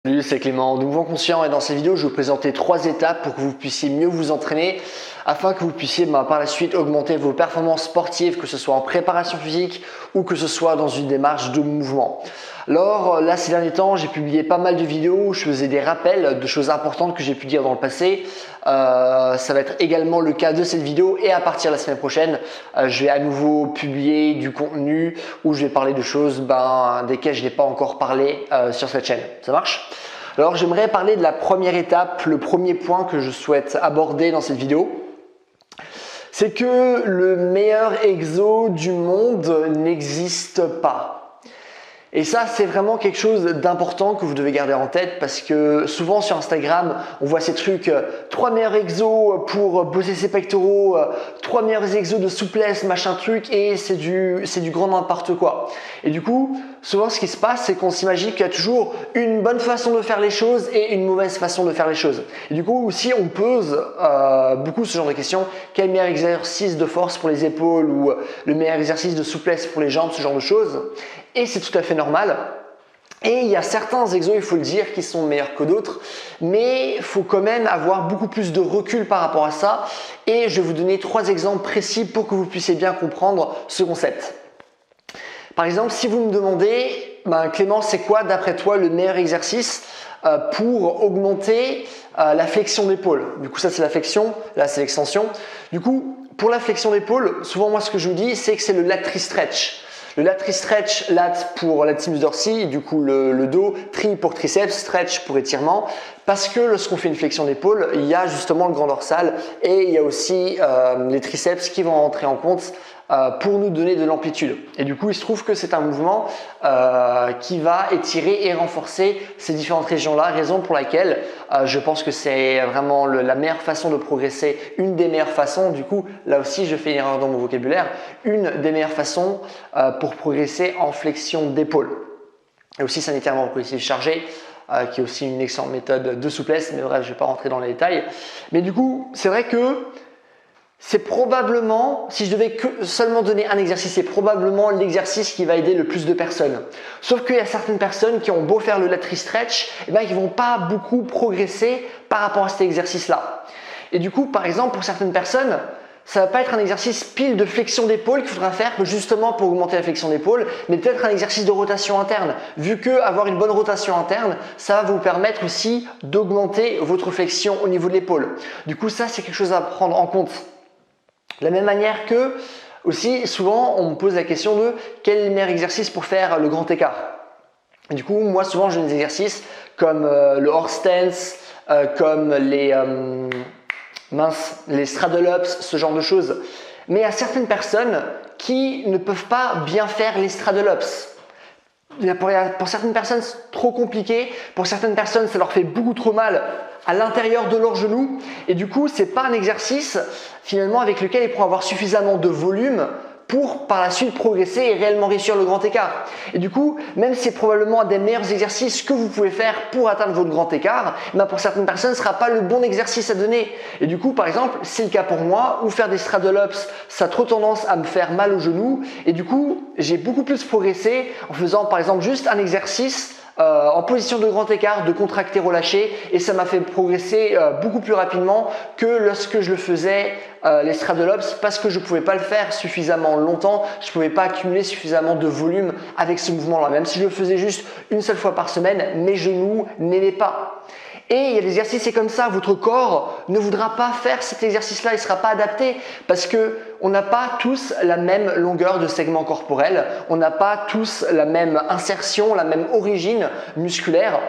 Salut, c'est Clément de Mouvement Conscient et dans cette vidéo, je vais vous présenter 3 étapes pour que vous puissiez mieux vous entraîner afin que vous puissiez par la suite augmenter vos performances sportives, que ce soit en préparation physique ou que ce soit dans une démarche de mouvement. Alors là, ces derniers temps, j'ai publié pas mal de vidéos où je faisais des rappels de choses importantes que j'ai pu dire dans le passé. Ça va être également le cas de cette vidéo et à partir de la semaine prochaine, je vais à nouveau publier du contenu où je vais parler de choses desquelles je n'ai pas encore parlé sur cette chaîne. Ça marche? Alors j'aimerais parler de la première étape, le premier point que je souhaite aborder dans cette vidéo. C'est que le meilleur exo du monde n'existe pas. Et ça, c'est vraiment quelque chose d'important que vous devez garder en tête parce que souvent sur Instagram, on voit ces trucs 3 meilleurs exos pour bosser ses pectoraux, 3 meilleurs exos de souplesse, machin truc, et c'est du grand n'importe quoi. Et du coup, souvent ce qui se passe, c'est qu'on s'imagine qu'il y a toujours une bonne façon de faire les choses et une mauvaise façon de faire les choses. Et du coup, aussi, on pose beaucoup ce genre de questions. Quel meilleur exercice de force pour les épaules ou le meilleur exercice de souplesse pour les jambes, ce genre de choses. Et c'est tout à fait normal. Et il y a certains exos, il faut le dire, qui sont meilleurs que d'autres, mais il faut quand même avoir beaucoup plus de recul par rapport à ça. Et je vais vous donner 3 exemples précis pour que vous puissiez bien comprendre ce concept. Par exemple, si vous me demandez, Clément, c'est quoi d'après toi le meilleur exercice pour augmenter la flexion d'épaule? Du coup, ça c'est la flexion, là c'est l'extension. Du coup, pour la flexion d'épaule, souvent moi ce que je vous dis, c'est que c'est le lat tri stretch. Le lat tri stretch, lat pour latissimus dorsi, du coup le dos, tri pour triceps, stretch pour étirement. Parce que lorsqu'on fait une flexion d'épaule, il y a justement le grand dorsal et il y a aussi les triceps qui vont entrer en compte pour nous donner de l'amplitude. Et du coup, il se trouve que c'est un mouvement qui va étirer et renforcer ces différentes régions-là, raison pour laquelle je pense que c'est vraiment la meilleure façon de progresser, une des meilleures façons. Du coup, là aussi, je fais une erreur dans mon vocabulaire, une des meilleures façons pour progresser en flexion d'épaule. Et aussi, c'est un étirement progressif chargé, qui est aussi une excellente méthode de souplesse, mais bref, je ne vais pas rentrer dans les détails. Mais du coup, c'est vrai que c'est probablement, si je devais seulement donner un exercice, c'est probablement l'exercice qui va aider le plus de personnes. Sauf qu'il y a certaines personnes qui ont beau faire le lat tri stretch, qui ne vont pas beaucoup progresser par rapport à cet exercice-là. Et du coup, par exemple, pour certaines personnes, ça ne va pas être un exercice pile de flexion d'épaule qu'il faudra faire justement pour augmenter la flexion d'épaule, mais peut-être un exercice de rotation interne. Vu que avoir une bonne rotation interne, ça va vous permettre aussi d'augmenter votre flexion au niveau de l'épaule. Du coup, ça, c'est quelque chose à prendre en compte. De la même manière que, aussi, souvent, on me pose la question de quel est le meilleur exercice pour faire le grand écart. Et du coup, moi, souvent, j'ai des exercices comme le horse stance, comme les straddle-ups, ce genre de choses. Mais il y a certaines personnes qui ne peuvent pas bien faire les straddle-ups. Pour certaines personnes, c'est trop compliqué. Pour certaines personnes, ça leur fait beaucoup trop mal à l'intérieur de leurs genoux. Et du coup, ce n'est pas un exercice finalement avec lequel ils pourront avoir suffisamment de volume pour par la suite progresser et réellement réussir le grand écart. Et du coup, même si c'est probablement un des meilleurs exercices que vous pouvez faire pour atteindre votre grand écart, pour certaines personnes, ce ne sera pas le bon exercice à donner. Et du coup, par exemple, c'est le cas pour moi, où faire des straddle-ups, ça a trop tendance à me faire mal au genou. Et du coup, j'ai beaucoup plus progressé en faisant par exemple juste un exercice en position de grand écart, de contracter, relâcher, et ça m'a fait progresser beaucoup plus rapidement que lorsque je le faisais les straddle-ups parce que je ne pouvais pas le faire suffisamment longtemps, je ne pouvais pas accumuler suffisamment de volume avec ce mouvement-là. Même si je le faisais juste une seule fois par semaine, mes genoux n'aimaient pas. Et il y a des exercices, c'est comme ça, votre corps ne voudra pas faire cet exercice-là, il ne sera pas adapté parce que on n'a pas tous la même longueur de segment corporel, on n'a pas tous la même insertion, la même origine musculaire.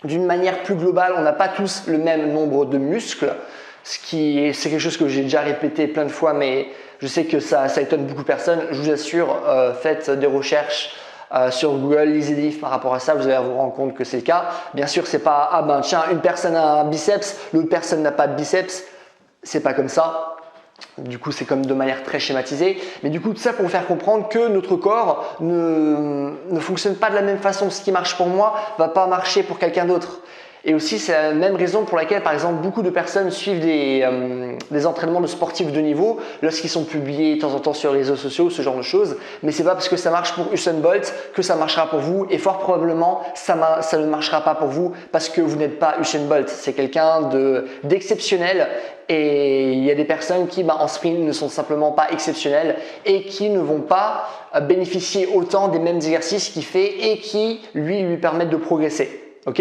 D'une manière plus globale, on n'a pas tous le même nombre de muscles, c'est quelque chose que j'ai déjà répété plein de fois, mais je sais que ça étonne beaucoup de personnes. Je vous assure, faites des recherches sur Google, lisez des livres par rapport à ça, vous allez vous rendre compte que c'est le cas. Bien sûr, c'est pas tiens, une personne a un biceps, l'autre personne n'a pas de biceps. C'est pas comme ça. Du coup, c'est comme de manière très schématisée. Mais du coup, tout ça pour vous faire comprendre que notre corps ne fonctionne pas de la même façon. Ce qui marche pour moi va pas marcher pour quelqu'un d'autre. Et aussi, c'est la même raison pour laquelle, par exemple, beaucoup de personnes suivent des entraînements de sportifs de niveau lorsqu'ils sont publiés de temps en temps sur les réseaux sociaux, ce genre de choses. Mais c'est pas parce que ça marche pour Usain Bolt que ça marchera pour vous. Et fort probablement, ça ne marchera pas pour vous parce que vous n'êtes pas Usain Bolt. C'est quelqu'un d'exceptionnel. Et il y a des personnes qui, en sprint, ne sont simplement pas exceptionnelles et qui ne vont pas bénéficier autant des mêmes exercices qu'il fait et qui, lui permettent de progresser. Ok ?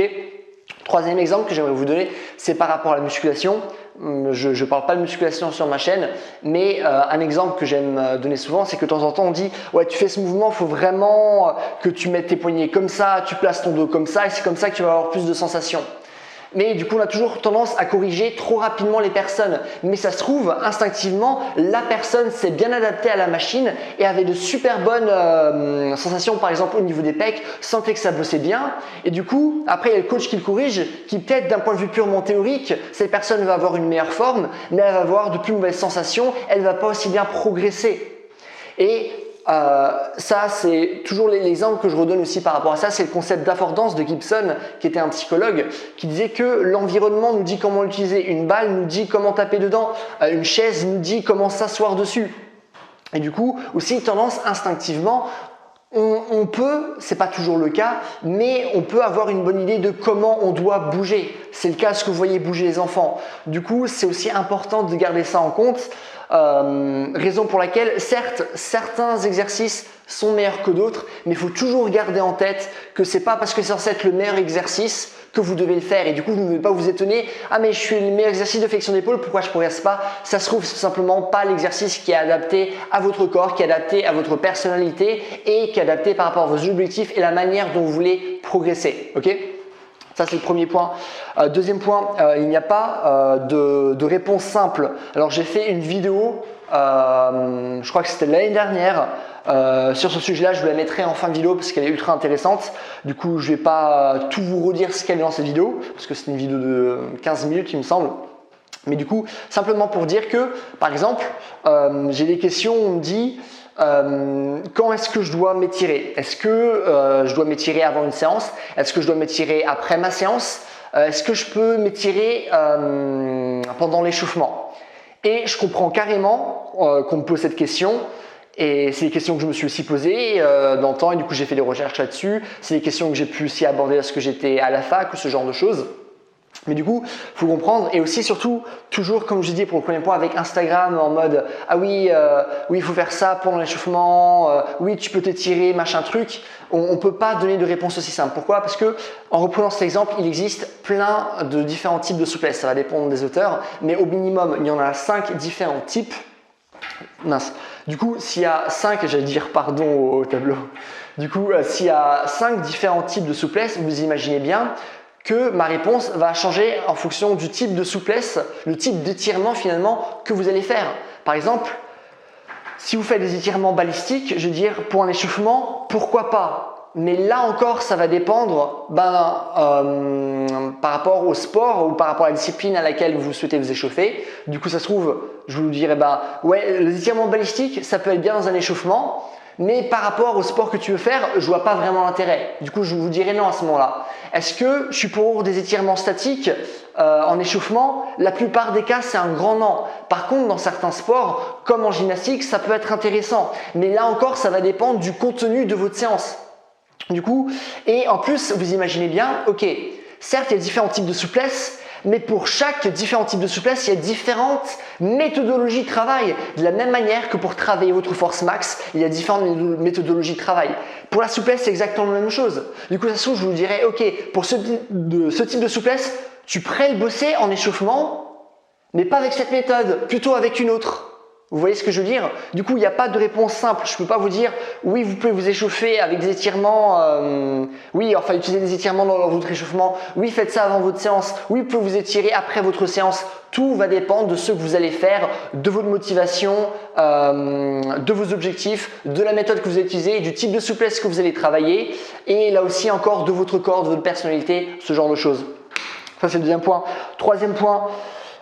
Troisième exemple que j'aimerais vous donner, c'est par rapport à la musculation. Je ne parle pas de musculation sur ma chaîne, mais un exemple que j'aime donner souvent, c'est que de temps en temps on dit « ouais, tu fais ce mouvement, il faut vraiment que tu mettes tes poignets comme ça, tu places ton dos comme ça et c'est comme ça que tu vas avoir plus de sensations ». Mais du coup, on a toujours tendance à corriger trop rapidement les personnes. Mais ça se trouve, instinctivement, la personne s'est bien adaptée à la machine et avait de super bonnes sensations, par exemple au niveau des pecs, sentait que ça bossait bien. Et du coup, après, il y a le coach qui le corrige, qui peut-être d'un point de vue purement théorique, cette personne va avoir une meilleure forme, mais elle va avoir de plus mauvaises sensations, elle ne va pas aussi bien progresser. Et ça, c'est toujours l'exemple que je redonne aussi par rapport à ça, c'est le concept d'affordance de Gibson, qui était un psychologue, qui disait que l'environnement nous dit comment l'utiliser, une balle nous dit comment taper dedans, une chaise nous dit comment s'asseoir dessus. Et du coup, aussi tendance instinctivement, on peut, c'est pas toujours le cas, mais on peut avoir une bonne idée de comment on doit bouger. C'est le cas ce que vous voyez bouger les enfants. Du coup, c'est aussi important de garder ça en compte. Raison pour laquelle, certes, certains exercices sont meilleurs que d'autres, mais il faut toujours garder en tête que c'est pas parce que c'est censé être le meilleur exercice que vous devez le faire. Et du coup, vous ne devez pas vous étonner « Ah mais je suis le meilleur exercice de flexion d'épaule, pourquoi je ne progresse pas ?» Ça se trouve, c'est tout simplement pas l'exercice qui est adapté à votre corps, qui est adapté à votre personnalité et qui est adapté par rapport à vos objectifs et la manière dont vous voulez progresser. Ok ? Ça, c'est le premier point. Deuxième point, il n'y a pas de réponse simple. Alors, j'ai fait une vidéo, je crois que c'était l'année dernière, sur ce sujet-là. Je vous la mettrai en fin de vidéo parce qu'elle est ultra intéressante. Du coup, je ne vais pas tout vous redire ce qu'elle est dans cette vidéo parce que c'est une vidéo de 15 minutes, il me semble. Mais du coup, simplement pour dire que, par exemple, j'ai des questions, on me dit… quand est-ce que je dois m'étirer? Est-ce que je dois m'étirer avant une séance? Est-ce que je dois m'étirer après ma séance? Est-ce que je peux m'étirer pendant l'échauffement? Et je comprends carrément qu'on me pose cette question. Et c'est des questions que je me suis aussi posées dans le temps et du coup j'ai fait des recherches là-dessus. C'est des questions que j'ai pu aussi aborder lorsque j'étais à la fac ou ce genre de choses. Mais du coup, il faut comprendre et aussi surtout toujours comme je dis pour le premier point avec Instagram en mode ah oui, oui il faut faire ça pendant l'échauffement, oui tu peux t'étirer machin truc. On peut pas donner de réponse aussi simple. Pourquoi? Parce que en reprenant cet exemple, il existe plein de différents types de souplesse. Ça va dépendre des auteurs, mais au minimum il y en a 5 différents types. Mince. Du coup, s'il y a 5, j'allais dire pardon au tableau. Du coup, s'il y a 5 différents types de souplesse, vous imaginez bien que ma réponse va changer en fonction du type de souplesse, le type d'étirement finalement que vous allez faire. Par exemple, si vous faites des étirements balistiques, je veux dire pour un échauffement, pourquoi pas? Mais là encore, ça va dépendre par rapport au sport ou par rapport à la discipline à laquelle vous souhaitez vous échauffer. Du coup, ça se trouve, je vous dirais, ouais, les étirements balistiques, ça peut être bien dans un échauffement, mais par rapport au sport que tu veux faire, je vois pas vraiment l'intérêt. Du coup, je vous dirais non à ce moment-là. Est-ce que je suis pour des étirements statiques en échauffement? La plupart des cas, c'est un grand non. Par contre, dans certains sports, comme en gymnastique, ça peut être intéressant. Mais là encore, ça va dépendre du contenu de votre séance. Du coup, et en plus, vous imaginez bien, ok, certes, il y a différents types de souplesse, mais pour chaque différent type de souplesse, il y a différentes méthodologies de travail. De la même manière que pour travailler votre force max, il y a différentes méthodologies de travail. Pour la souplesse, c'est exactement la même chose. Du coup, ça se trouve, je vous dirais, ok, pour ce type de souplesse, tu pourrais le bosser en échauffement, mais pas avec cette méthode, plutôt avec une autre. Vous voyez ce que je veux dire? Du coup, il n'y a pas de réponse simple. Je ne peux pas vous dire, oui, vous pouvez vous échauffer avec des étirements, oui, enfin, utilisez des étirements dans votre échauffement, oui, faites ça avant votre séance, oui, vous pouvez vous étirer après votre séance. Tout va dépendre de ce que vous allez faire, de votre motivation, de vos objectifs, de la méthode que vous allez utiliser, du type de souplesse que vous allez travailler et là aussi encore de votre corps, de votre personnalité, ce genre de choses. Ça, c'est le deuxième point. Troisième point.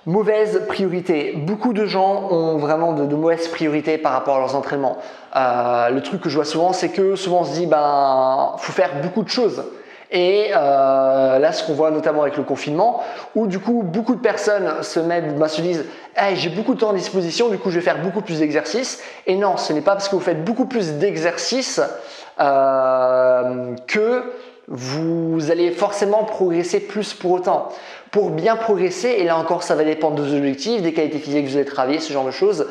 Mauvaise priorité. Beaucoup de gens ont vraiment de mauvaises priorités par rapport à leurs entraînements. Le truc que je vois souvent, c'est que souvent on se dit faut faire beaucoup de choses. Et là, ce qu'on voit notamment avec le confinement, où du coup beaucoup de personnes se disent hey, j'ai beaucoup de temps à disposition, du coup je vais faire beaucoup plus d'exercices. Et non, ce n'est pas parce que vous faites beaucoup plus d'exercices que vous allez forcément progresser plus pour autant. Pour bien progresser, et là encore ça va dépendre de vos objectifs, des qualités physiques que vous allez travailler, ce genre de choses,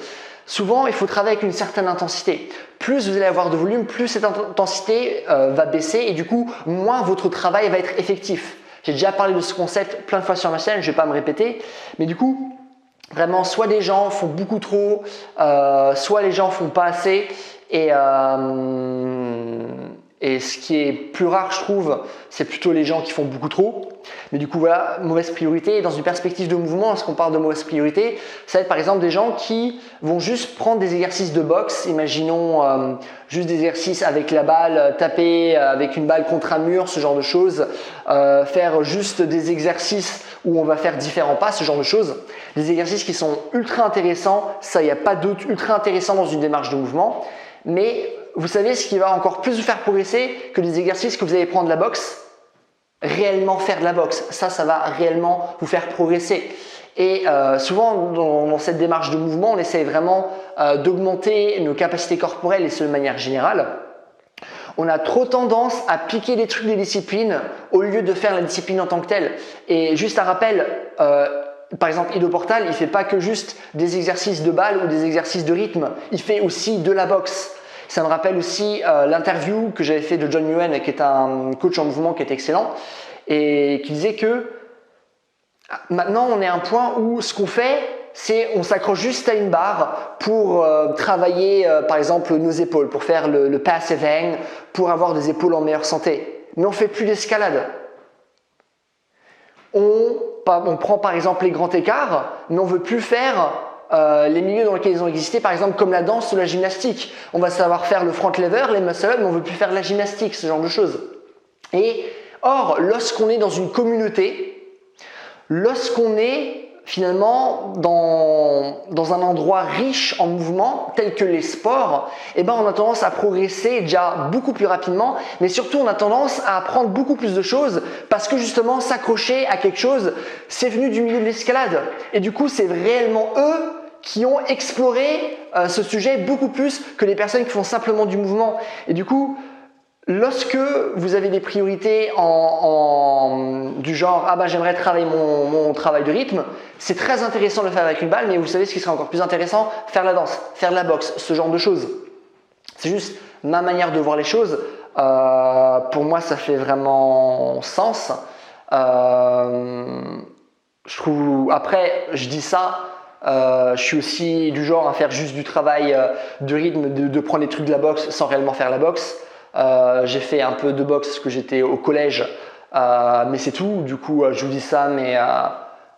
souvent il faut travailler avec une certaine intensité. Plus vous allez avoir de volume, plus cette intensité va baisser et du coup moins votre travail va être effectif. J'ai déjà parlé de ce concept plein de fois sur ma chaîne, je ne vais pas me répéter, mais du coup vraiment soit les gens font beaucoup trop, soit les gens font pas assez et ce qui est plus rare, je trouve, c'est plutôt les gens qui font beaucoup trop. Mais du coup, voilà, mauvaise priorité. Et dans une perspective de mouvement, lorsqu'on parle de mauvaise priorité, ça va être par exemple des gens qui vont juste prendre des exercices de boxe. Imaginons juste des exercices avec la balle, taper avec une balle contre un mur, ce genre de choses. Faire juste des exercices où on va faire différents pas, ce genre de choses. Des exercices qui sont ultra intéressants, ça, il n'y a pas doute, ultra intéressants dans une démarche de mouvement. Mais vous savez ce qui va encore plus vous faire progresser que les exercices que vous allez prendre de la boxe? Réellement faire de la boxe. Ça va réellement vous faire progresser. Et souvent, dans cette démarche de mouvement, on essaye vraiment d'augmenter nos capacités corporelles et ce de manière générale. On a trop tendance à piquer des trucs des disciplines au lieu de faire la discipline en tant que telle. Et juste un rappel, par exemple, Ido Portal, il ne fait pas que juste des exercices de balle ou des exercices de rythme. Il fait aussi de la boxe. Ça me rappelle aussi l'interview que j'avais fait de John Nguyen, qui est un coach en mouvement qui est excellent et qui disait que maintenant on est à un point où ce qu'on fait, c'est on s'accroche juste à une barre pour travailler par exemple nos épaules, pour faire le passive hang, pour avoir des épaules en meilleure santé. Mais on ne fait plus d'escalade. On prend par exemple les grands écarts, mais on ne veut plus faire les milieux dans lesquels ils ont existé, par exemple comme la danse ou la gymnastique. On va savoir faire le front lever, les muscle-up, mais on ne veut plus faire la gymnastique, ce genre de choses. Et or, lorsqu'on est dans une communauté, lorsqu'on est finalement dans un endroit riche en mouvement, tel que les sports, eh ben, on a tendance à progresser déjà beaucoup plus rapidement, mais surtout on a tendance à apprendre beaucoup plus de choses parce que justement s'accrocher à quelque chose, c'est venu du milieu de l'escalade. Et du coup, c'est réellement eux qui ont exploré ce sujet beaucoup plus que les personnes qui font simplement du mouvement. Et du coup, lorsque vous avez des priorités du genre « Ah ben j'aimerais travailler mon travail de rythme », c'est très intéressant de le faire avec une balle, mais vous savez ce qui serait encore plus intéressant? Faire la danse, faire de la boxe, ce genre de choses. C'est juste ma manière de voir les choses. Pour moi, ça fait vraiment sens. Je trouve, après, je dis ça, je suis aussi du genre à faire juste du travail de rythme, de prendre les trucs de la boxe sans réellement faire la boxe. J'ai fait un peu de boxe parce que j'étais au collège, mais c'est tout. Du coup, je vous dis ça, mais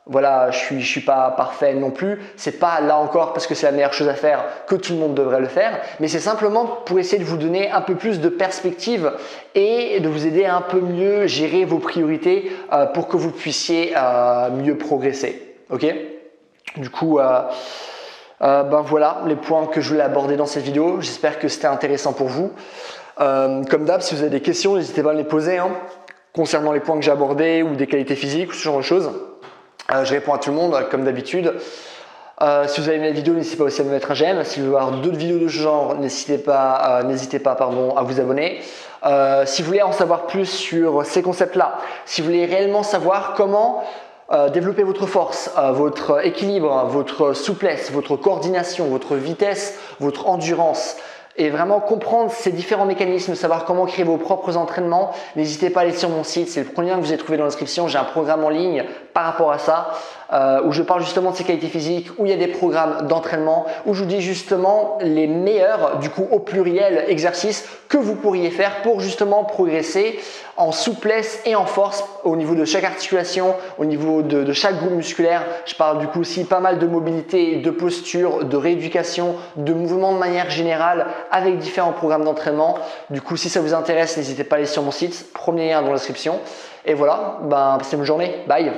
voilà, je suis pas parfait non plus. C'est pas là encore parce que c'est la meilleure chose à faire que tout le monde devrait le faire, mais c'est simplement pour essayer de vous donner un peu plus de perspective et de vous aider à un peu mieux gérer vos priorités pour que vous puissiez mieux progresser. Ok? Du coup, ben voilà les points que je voulais aborder dans cette vidéo. J'espère que c'était intéressant pour vous. Comme d'hab, si vous avez des questions, n'hésitez pas à me les poser concernant les points que j'ai abordés ou des qualités physiques ou ce genre de choses. Je réponds à tout le monde comme d'habitude. Si vous avez aimé la vidéo, n'hésitez pas aussi à me mettre un j'aime. Si vous voulez voir d'autres vidéos de ce genre, n'hésitez pas à vous abonner. Si vous voulez en savoir plus sur ces concepts-là, si vous voulez réellement savoir comment développer votre force, votre équilibre, votre souplesse, votre coordination, votre vitesse, votre endurance, et vraiment comprendre ces différents mécanismes, savoir comment créer vos propres entraînements, n'hésitez pas à aller sur mon site, c'est le premier lien que vous avez trouvé dans la description. J'ai un programme en ligne par rapport à ça où je parle justement de ces qualités physiques, où il y a des programmes d'entraînement, où je vous dis justement les meilleurs, du coup au pluriel, exercices que vous pourriez faire pour justement progresser en souplesse et en force au niveau de chaque articulation, au niveau de chaque groupe musculaire. Je parle du coup aussi pas mal de mobilité, de posture, de rééducation, de mouvement de manière générale avec différents programmes d'entraînement. Du coup, si ça vous intéresse, n'hésitez pas à aller sur mon site, premier lien dans la description. Et voilà, ben, passez une bonne journée, bye!